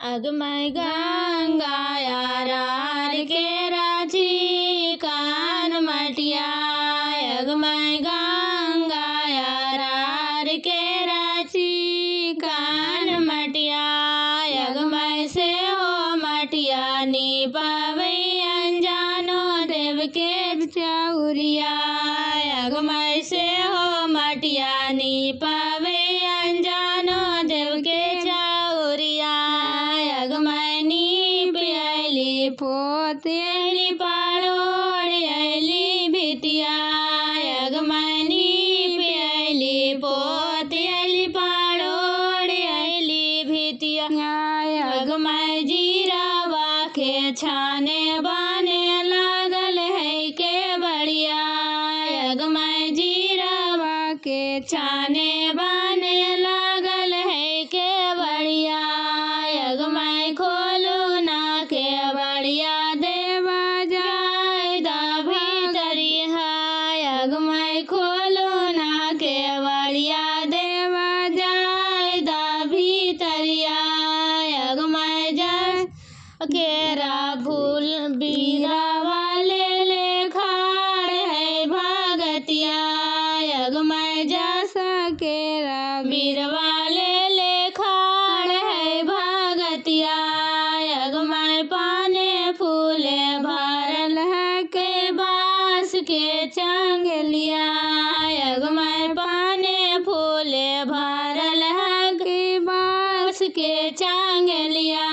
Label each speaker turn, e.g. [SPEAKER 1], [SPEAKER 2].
[SPEAKER 1] अगमय गंगा यारार के राची कान मटिया। अगमय गंगा यारार के राची कान मटिया। अगमय से हो मटिया नी पावे अनजानो देव के चौरिया। अगमय से हो मटिया नी पावे अनजानो देव के चौरिया। अगमय नी पियली पोतेली पाड़ोड़ अली भितिया। अगमय नी पियली पोतेली पाड़ोड़ अली भितिया। अगमय जीरावा के छाने बाने लागल है के बढ़िया। अगमय जीरावा के छाने बाने लागल है के बढ़िया। अगमय खोलू ना के बढ़िया देवा जाय दा भीतरी है। अगमय खोलू ना के बढ़िया देवा जाय दा भीतरिया। अगमय जाय केरा भूल बीरा वाले ले खाड़ है भगतिया। अगमय जा केरा बीर वाले ले खाड़ है भगतिया। अगमय पाने फूले भरल है के बास के चंगलिया। अगमय पाने फूले भरल है के बास के चंगलिया।